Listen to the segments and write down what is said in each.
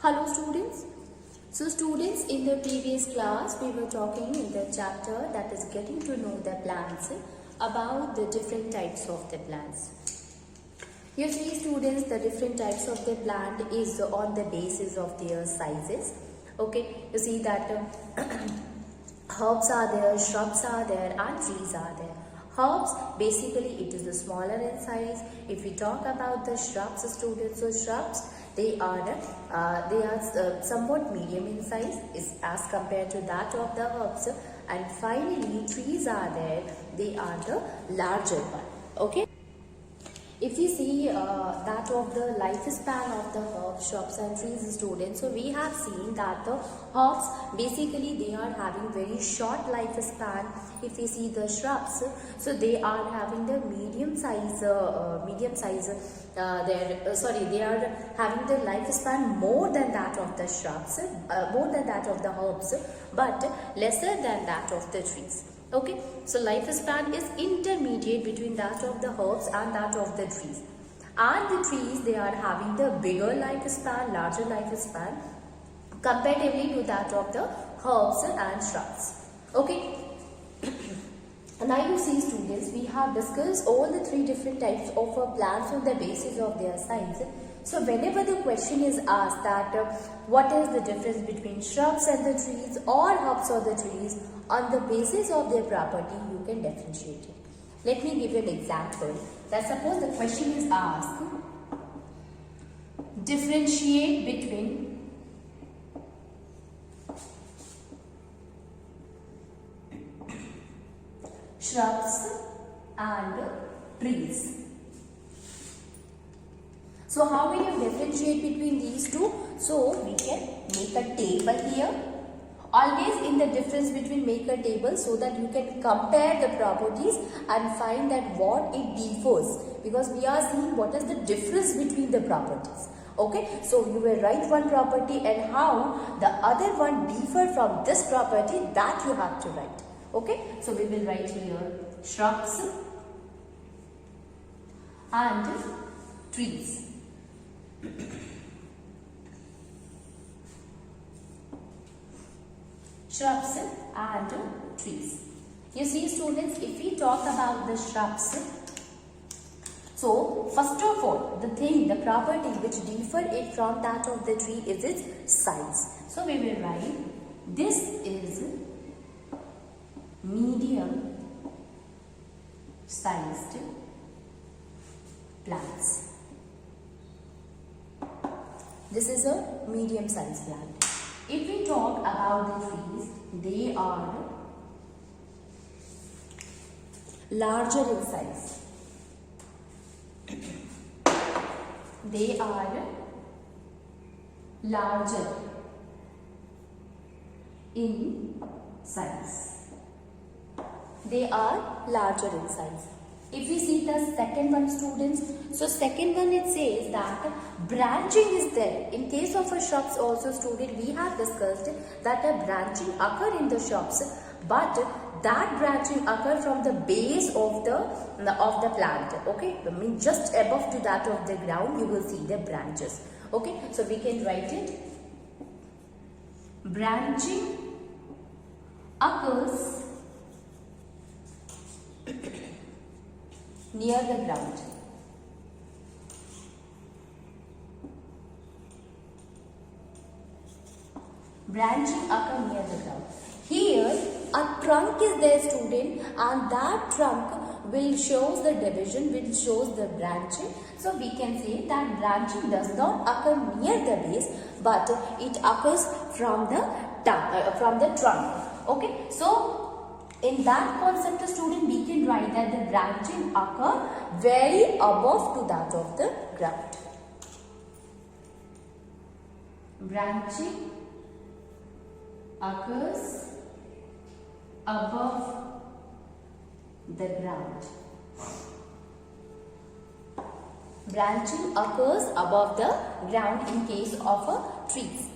Hello students. So students, in the previous class we were talking in the chapter that is getting to know the plants about the different types of the plants. You see students, the different types of the plant is on the basis of their sizes. Okay, you see that herbs are there, shrubs are there and trees are there. Herbs, basically it is the smaller in size. If we talk about the shrubs, students, so shrubs, they are somewhat medium in size as compared to that of the herbs. And finally, trees are there, they are the larger one. Okay. If we see that of the lifespan of the herbs, shrubs and trees, students, so we have seen that the herbs, basically they are having very short lifespan. If we see the shrubs, so they are having the medium size, they are having the lifespan more than that of the shrubs, more than that of the herbs, but lesser than that of the trees. Okay, so lifespan is intermediate between that of the herbs and that of the trees. And the trees, they are having the bigger lifespan, larger lifespan comparatively to that of the herbs and shrubs. Okay. Now you see students, we have discussed all the three different types of plants on the basis of their size. So whenever the question is asked that what is the difference between shrubs and the trees or herbs or the trees, on the basis of their property you can differentiate it. Let me give you an example. That suppose the question is asked, differentiate between shrubs and trees. So how will you differentiate between these two? So we can make a table here. Always in the difference between, make a table so that you can compare the properties and find that what it differs, because we are seeing what is the difference between the properties. Okay, so you will write one property and how the other one differ from this property, that you have to write. Okay, so we will write here shrubs and trees. Shrubs and trees. You see students, if we talk about the shrubs, so first of all, the property which differ it from that of the tree is its size. So we will write, this is medium sized plants. This is a medium sized plant. If we talk about the trees, they are larger in size. They are larger in size. They are larger in size. If we see the second one, students, so second one, it says that branching is there. In case of a shrubs also, student, we have discussed that a branching occur in the shrubs, but that branching occur from the base of the plant. Okay, I mean just above to that of the ground, you will see the branches. Okay, so we can write it. Branching occurs near the ground. Branching occur near the ground. Here a trunk is there, student, and that trunk will shows the division, will shows the branching. So we can say that branching does not occur near the base, but it occurs from the trunk. Okay, so in that concept, student, we can write that the branching occur very above to that of the ground. Branching occurs above the ground. Branching occurs above the ground in case of a trees.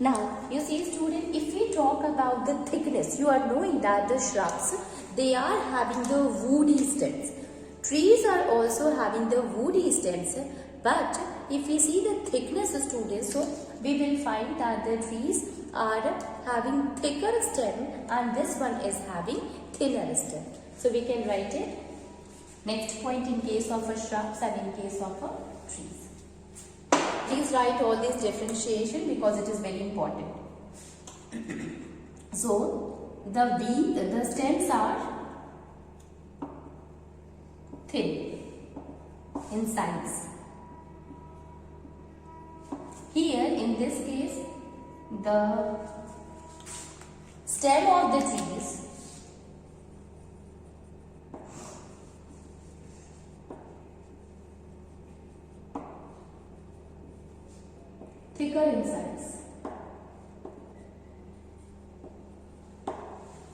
Now, you see student, if we talk about the thickness, you are knowing that the shrubs, they are having the woody stems. Trees are also having the woody stems, but if we see the thickness, students, so we will find that the trees are having thicker stem and this one is having thinner stem. So we can write it. Next point, in case of a shrubs and in case of a trees. Please write all this differentiation because it is very important. So the stems are thin in size. Here in this case, the stem of the trees thicker in size.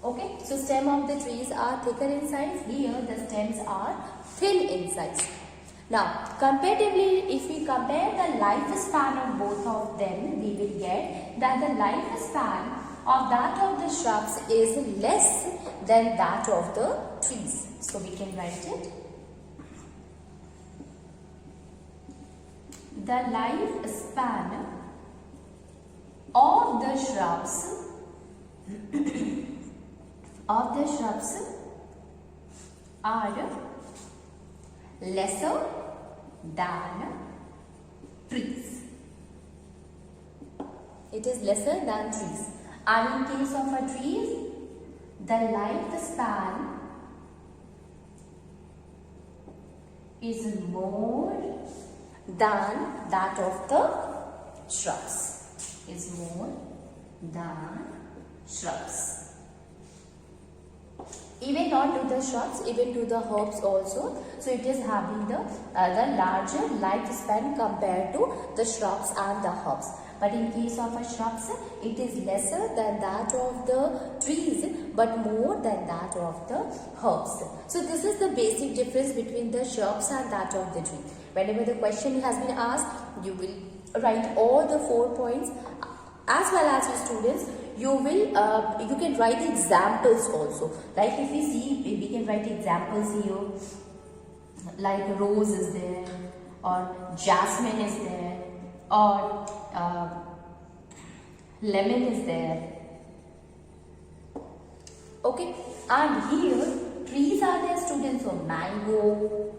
Okay, so stem of the trees are thicker in size. Here the stems are thin in size. Now, comparatively, if we compare the lifespan of both of them, we will get that the lifespan of that of the shrubs is less than that of the trees. So we can write it. The lifespan of the shrubs are lesser than trees. It is lesser than trees. And in case of a tree, the lifespan is more than that of the shrubs. Is more than shrubs. Even not to the shrubs, even to the herbs also. So it is having the larger lifespan compared to the shrubs and the herbs. But in case of a shrubs, it is lesser than that of the trees, but more than that of the herbs. So this is the basic difference between the shrubs and that of the tree. Whenever the question has been asked, you will write all the 4 points, as well as your students, you can write examples also. Like if we see, we can write examples here, like rose is there, or jasmine is there, or lemon is there. Okay, and here trees are there, students. So mango,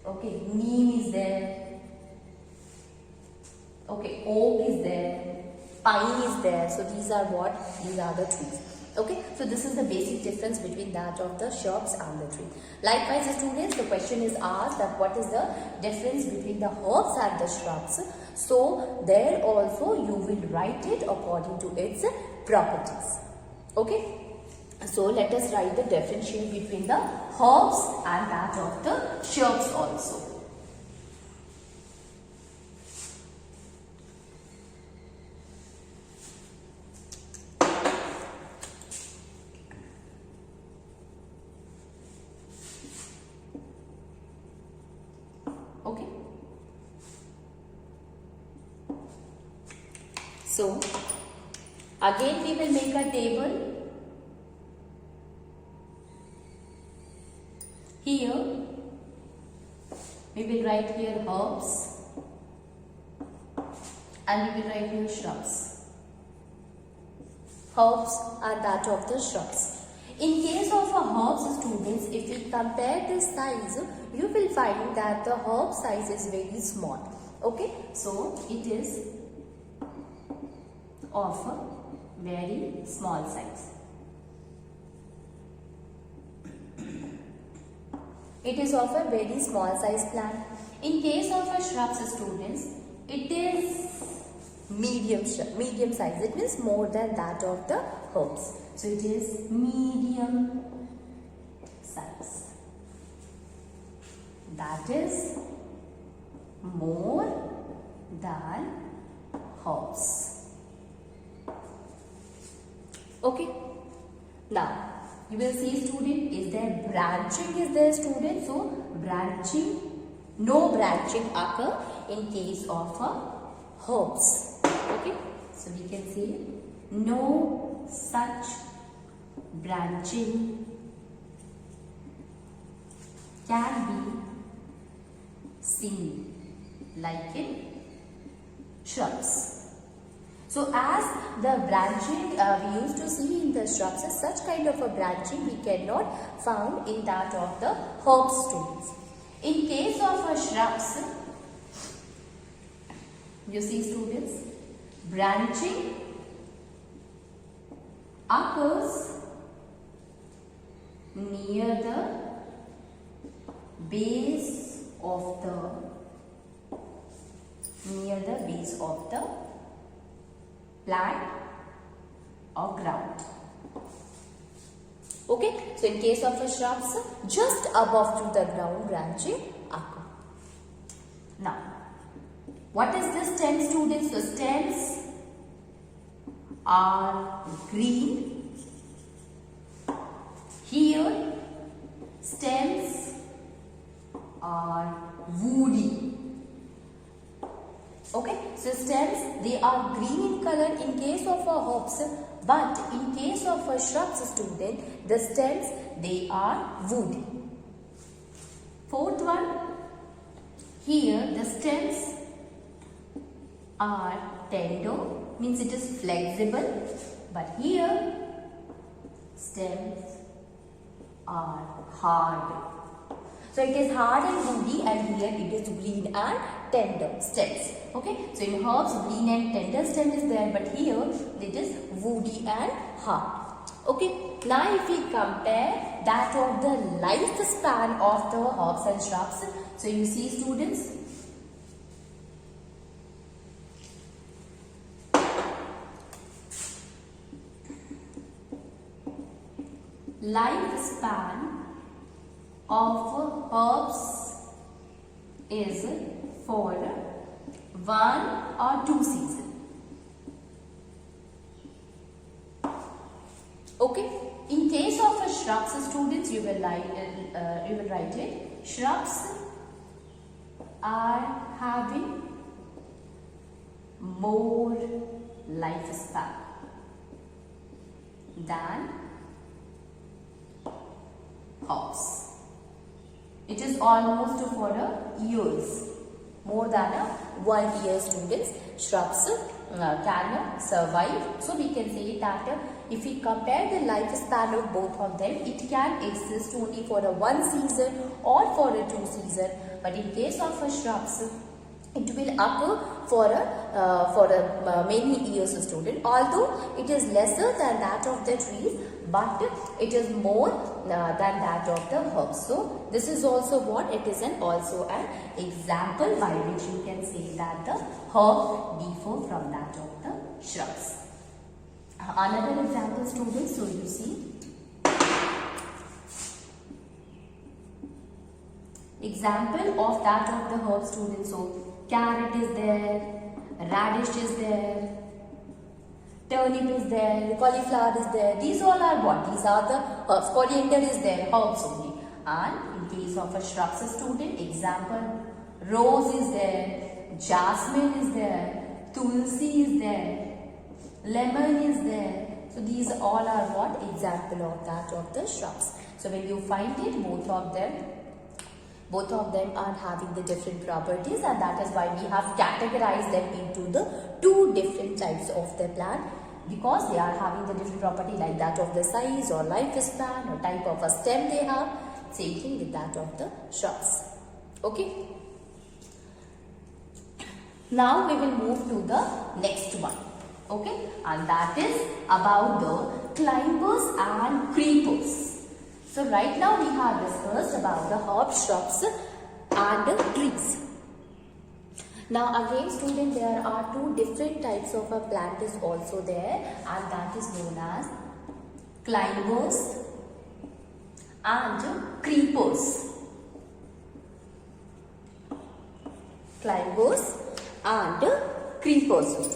okay, neem is there. Okay, oak is there, pine is there. So these are what? These are the trees. Okay, so this is the basic difference between that of the shrubs and the tree. Likewise, students, the question is asked that what is the difference between the herbs and the shrubs. So there also you will write it according to its properties. Okay, so let us write the differentiation between the herbs and that of the shrubs also. Okay. So, again we will make a table. Here, we will write here herbs and we will write here shrubs. Herbs and that of the shrubs. In case of a herbs, students, if we compare the size, you will find that the herb size is very small. Okay, so it is of a very small size. It is of a very small size plant. In case of a shrubs, students, it is medium size. It means more than that of the herbs. So it is medium size. That is more than herbs. Okay. Now you will see, student, is there branching? Is there, student? So branching, no branching occur in case of a herbs. Okay. So we can say no such branching can be seen. like in shrubs. So as the branching we used to see in the shrubs, such kind of a branching we cannot found in that of the herb students. In case of a shrubs, you see students, branching occurs near the base of the plant or ground. Okay, so in case of a shrubs, just above to the ground branching occur. Now, what is the stem, students? The stems are green. Here, stems are woody. Okay, so stems, they are green in color in case of a herbs, but in case of a shrubs, student, the stems, they are woody. Fourth one, here the stems are tender, means it is flexible, but here stems are hard. So it is hard and woody, and here it is green and tender stems. Okay, so in herbs green and tender stem is there, but here it is woody and hard. Okay, now if we compare that of the lifespan of the herbs and shrubs, so you see students, lifespan of herbs is for 1 or 2 seasons. Okay, in case of a shrubs, students, you will write it. Shrubs are having more lifespan than herbs. It is almost for years, more than 1 year, students. Shrubs can survive. So we can say that if we compare the lifespan of both of them, it can exist only for 1 season or for 2 season. But in case of shrubs, it will occur for many years, student. Although it is lesser than that of the trees, but it is more than that of the herbs. So this is also what it is, and also an example by which you can say that the herb differ from that of the shrubs. Another example, students, so you see, example of that of the herb, students. So carrot is there, radish is there, turnip is there, cauliflower is there. These all are what? These are the herbs. Coriander is there, herbs only. And in case of a shrubs, student, example, rose is there, jasmine is there, tulsi is there, lemon is there. So these all are what? Example of that of the shrubs. So when you find it, both of them are having the different properties, and that is why we have categorized them into the 2 different types of the plant, because they are having the different property like that of the size or lifespan or type of a stem they have. Same thing with that of the shrubs. Okay. Now we will move to the next one. Okay, and that is about the climbers and creepers. So right now we have discussed about the herbs, shrubs and the trees. Now again, student, there are 2 different types of a plant is also there, and that is known as climbers and creepers. Climbers and creepers.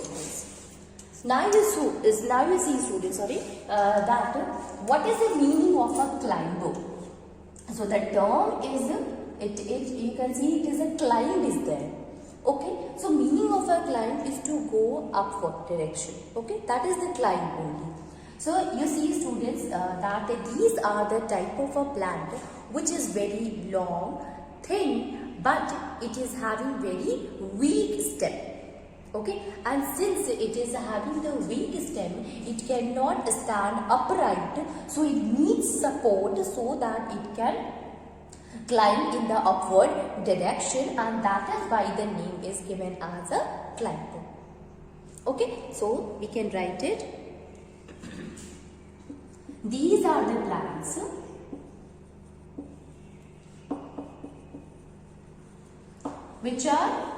Now you see, students, that what is the meaning of a climber? So the term is, you can see it is a climb is there. Okay, so meaning of a climb is to go upward direction. Okay, that is the climb only. So you see, students, that these are the type of a plant which is very long, thin, but it is having very weak stem. Okay, and since it is having the weak stem, it cannot stand upright, so it needs support so that it can climb in the upward direction, and that is why the name is given as a climber. Okay, so we can write it. These are the plants which are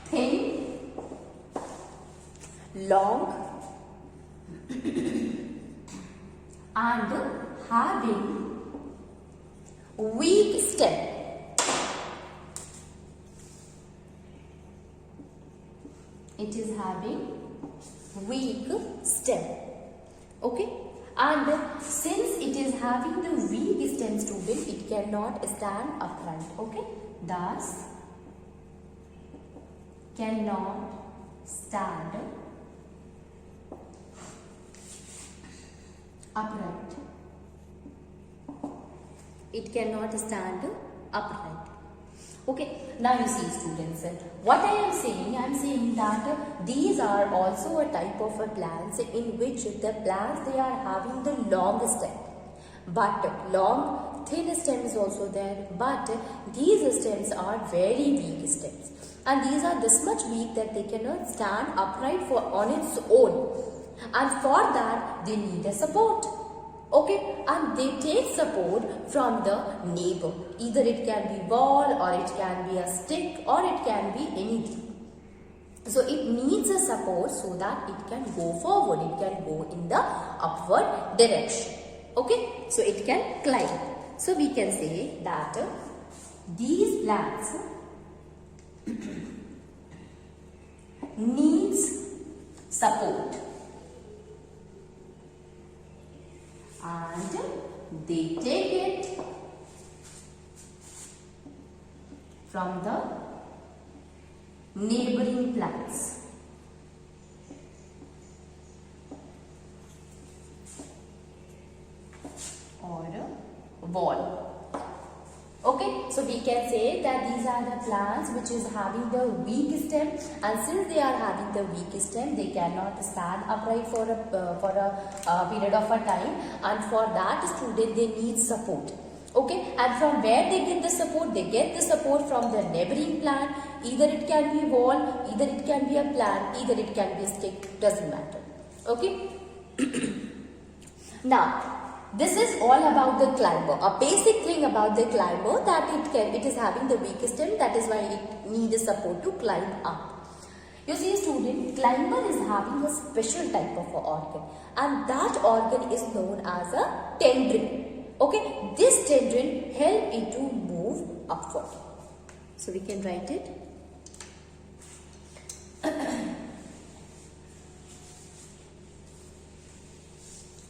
thin, long and having weak stem. It is having weak stem. Okay, and since it is having the weak stem, student, it cannot stand upright. Okay, thus cannot stand upright. It cannot stand upright. Okay, now you see, students, what I am saying that these are also a type of a plants in which the plants, they are having the long stem, but long thin stem is also there, but these stems are very weak stems, and these are this much weak that they cannot stand upright for on its own, and for that they need a support. Okay, and they take support from the neighbor. Either it can be wall, or it can be a stick, or it can be anything. So it needs a support so that it can go forward, it can go in the upward direction. Okay, so it can climb. So we can say that these plants needs support, and they take it from the neighboring plants. Or wall. Okay, so we can say that these are the plants which is having the weak stem, and since they are having the weak stem, they cannot stand upright for a period of a time, and for that, student, they need support. Okay, and from where they get the support? They get the support from the neighboring plant. Either it can be wall, either it can be a plant, either it can be a stick, doesn't matter. Okay. Now, this is all about the climber. A basic thing about the climber, that it is having the weak stem, that is why it needs support to climb up. You see, student, climber is having a special type of organ, and that organ is known as a tendril. Okay, this tendril help it to move upward. So we can write it.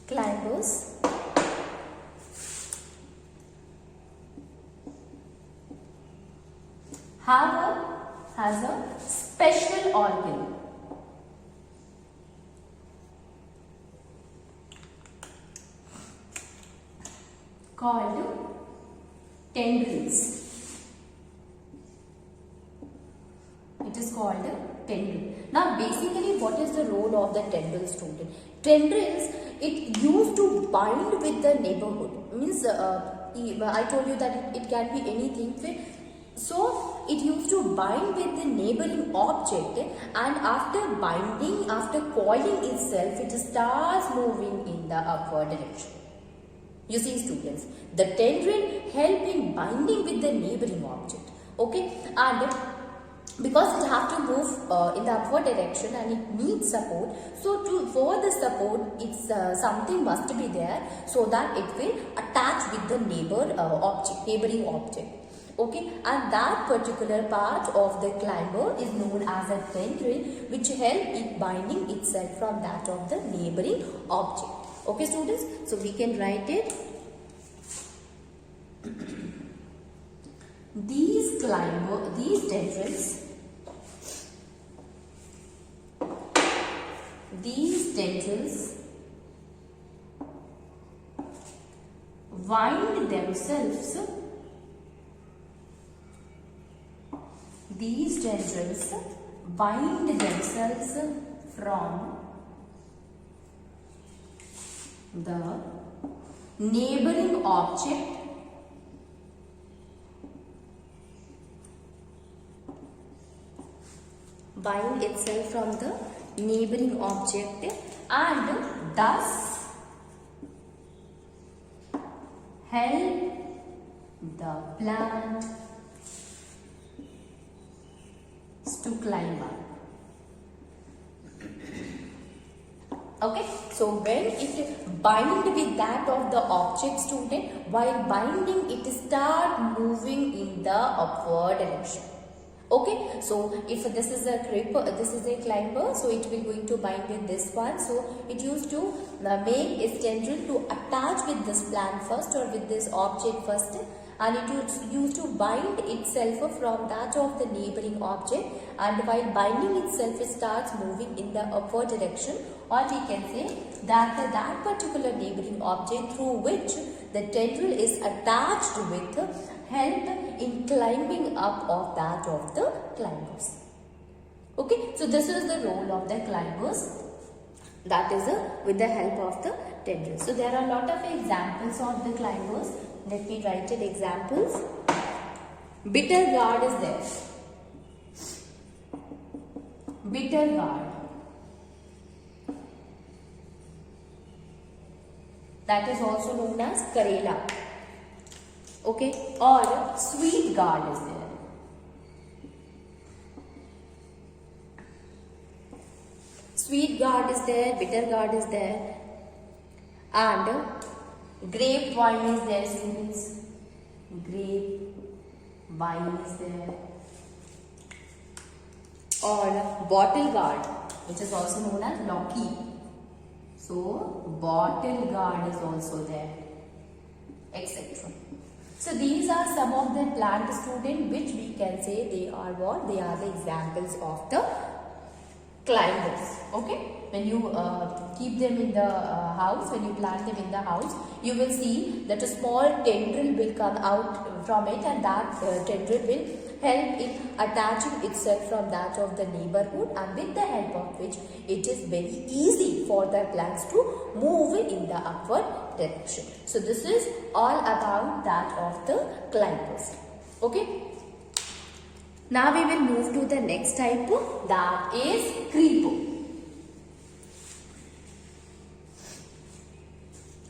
Climbers has a special organ called tendrils. It is called a tendril. Now basically, what is the role of the tendril, student? Tendrils, it used to bind with the neighborhood. Means I told you that it can be anything. So it used to bind with the neighboring object, and after binding, after coiling itself, it starts moving in the upward direction. You see, students, the tendril help in binding with the neighboring object. Okay, and because it have to move in the upward direction and it needs support, so for the support, it's something must be there so that it will attach with the neighboring object. Okay, and that particular part of the climber is known as a tendril, which help it binding itself from that of the neighboring object. Okay, students, so we can write it. These tendrils wind themselves these tendrils bind themselves from the neighboring object bind itself from the neighboring object and thus help the plant to climb up. Okay, so when it bind with that of the object, student, while binding it start moving in the upward direction. Okay, so if this is a creeper, this is a climber, so it will going to bind with this one. So it used to make its tendril to attach with this plant first or with this object first, and it used to bind itself from that of the neighboring object, and while binding itself it starts moving in the upward direction, or we can say that that particular neighboring object through which the tendril is attached with help in climbing up of that of the climbers. Okay, so this is the role of the climbers, that is with the help of the tendril. So there are a lot of examples of the climbers. Let me write it examples. Bitter gourd is there. Bitter gourd. That is also known as Karela. Okay, or sweet gourd is there. Sweet gourd is there, bitter gourd is there, and grape vine is there, students. Grape vine is there, or bottle gourd, which is also known as Loki. So bottle gourd is also there, etc. So these are some of the plant, student, which we can say they are what? They are the examples of the climbers. Okay, when you keep them in the house, when you plant them in the house, you will see that a small tendril will come out from it, and that tendril will help in attaching itself from that of the neighborhood, and with the help of which it is very easy for the plants to move in the upward direction. So this is all about that of the climbers. Okay. Now we will move to the next type, that is creeper.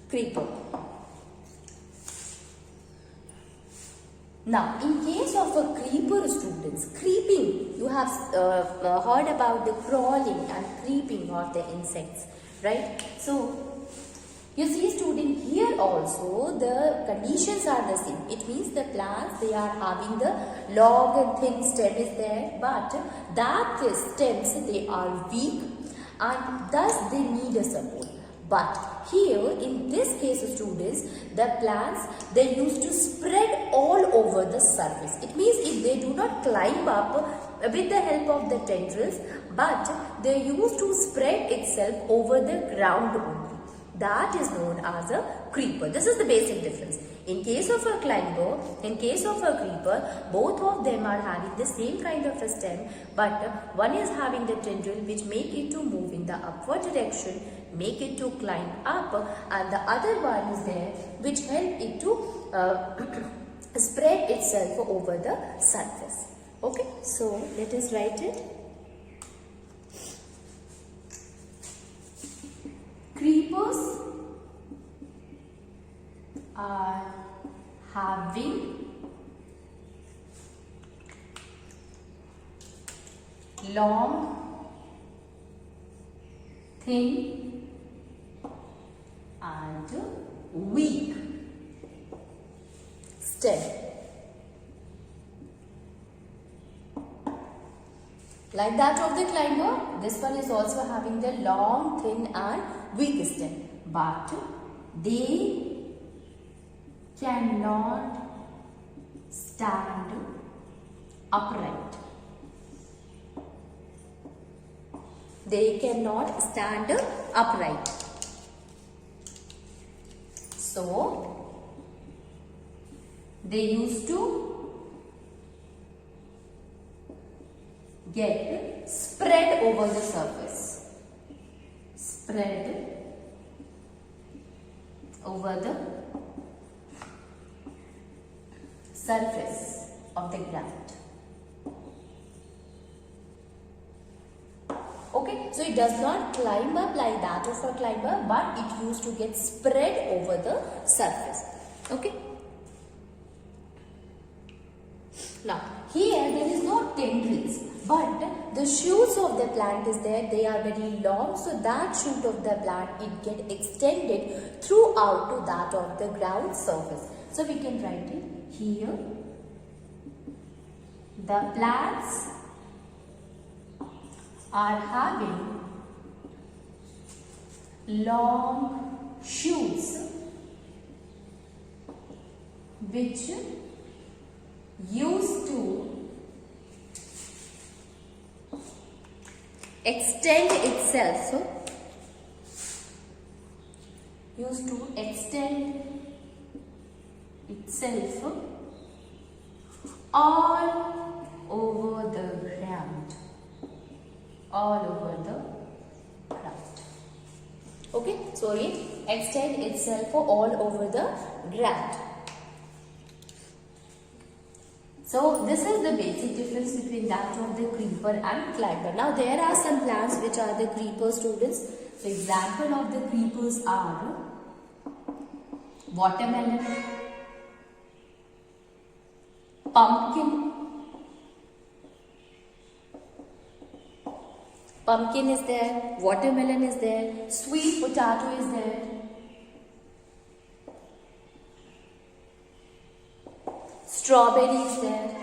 Creeper. Now, in case of a creeper, students, creeping, you have heard about the crawling and creeping of the insects, right? So, you see, student, here also the conditions are the same. It means the plants, they are having the long and thin stem is there, but that stems, they are weak and thus they need a support. But here in this case, students, the plants, they used to spread all over the surface. It means if they do not climb up with the help of the tendrils, but they used to spread itself over the ground only. That is known as a creeper. This is the basic difference. In case of a climber, in case of a creeper, both of them are having the same kind of a stem, but one is having the tendril which make it to move in the upward direction, make it to climb up, and the other one is there which help it to spread itself over the surface. Okay, so let us write it. Creepers are having long, thin and weak stem. Like that of the climber, this one is also having the long, thin and weak stem, but they cannot stand upright. They cannot stand upright. So, they used to get spread over the surface. Spread over the surface of the ground. Okay, so it does not climb up like that of a climber, but it used to get spread over the surface. Okay. Now, here there is no tendrils, but the shoots of the plant is there. They are very long, so that shoot of the plant, it get extended throughout to that of the ground surface. So we can write it here. The plants are having long shoots which used to extend itself. So, used to extend itself all over the ground. All over the ground. Okay, so it extend itself all over the ground. So this is the basic difference between that of the creeper and climber. Now there are some plants which are the creeper, students. So example of the creepers are watermelon, pumpkin. Pumpkin is there, watermelon is there, sweet potato is there, strawberry is there,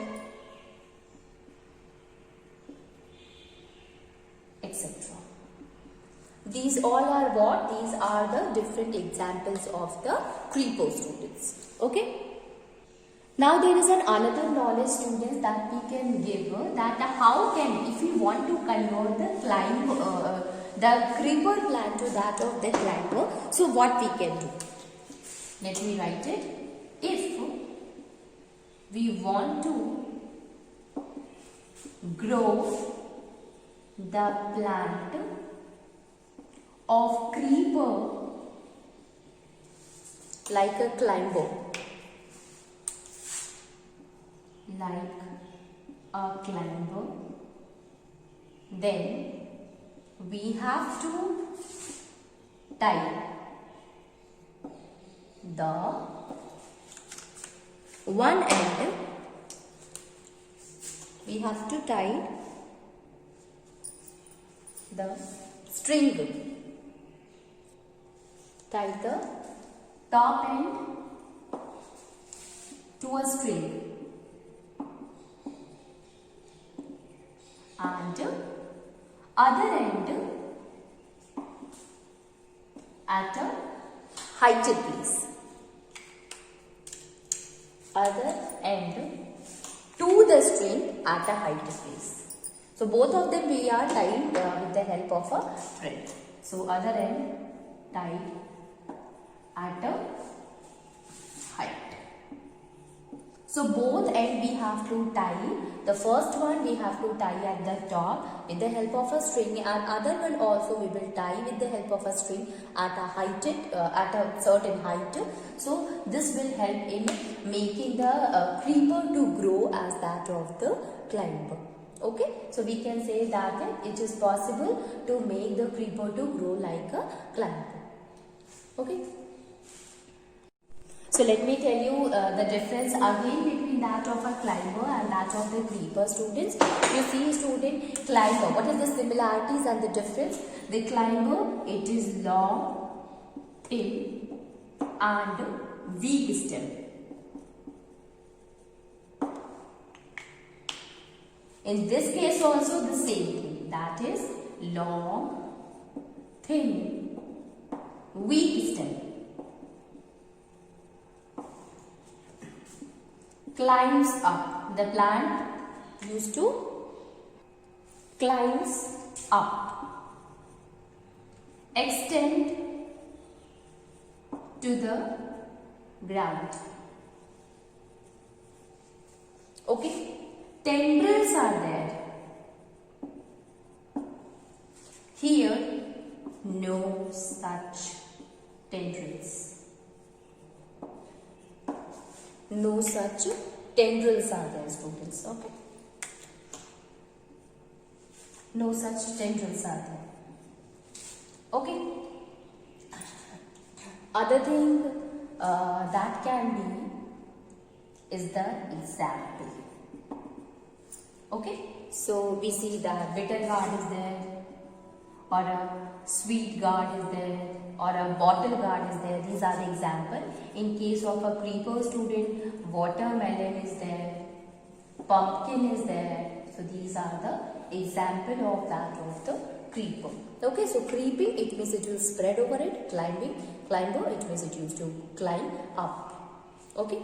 etc. These all are what? These are the different examples of the creeper, students. Okay? Now there is another knowledge, students, that we can give, that how can, if we want to convert the creeper plant to that of the climber, so what we can do? Let me write it. If we want to grow the plant of creeper like a climber, then we have to tie the one end, we have to tie the string, tie the top end to a string and other end at a heighted place. Other end to the string at a heighted place. So both of them we are tied with the help of a thread. So other end tied at a height. So both end we have to tie. The first one we have to tie at the top with the help of a string, and other one also we will tie with the help of a string at a certain height. So this will help in making the creeper to grow as that of the climber. Okay, so we can say that it is possible to make the creeper to grow like a climber. Okay. So let me tell you the difference again between that of a climber and that of the creeper, students. You see, student, climber, what is the similarities and the difference? The climber, it is long, thin and weak stem. In this case also the same thing, that is long, thin, weak stem. Climbs up. The plant used to climbs up. Extend to the ground. Okay. Tendrils are there. Here, no such tendrils. No such tendrils are there, students. Okay. No such tendrils are there. Okay. Other thing that can be is the example. Okay. So we see that bitter gourd is there, or a sweet gourd is there, or a bottle gourd is there. These are the example. In case of a creeper, student, watermelon is there, pumpkin is there. So these are the example of that of the creeper. Okay, so creeping, it means it will spread over it. Climbing, climber, it means it used to climb up. Okay.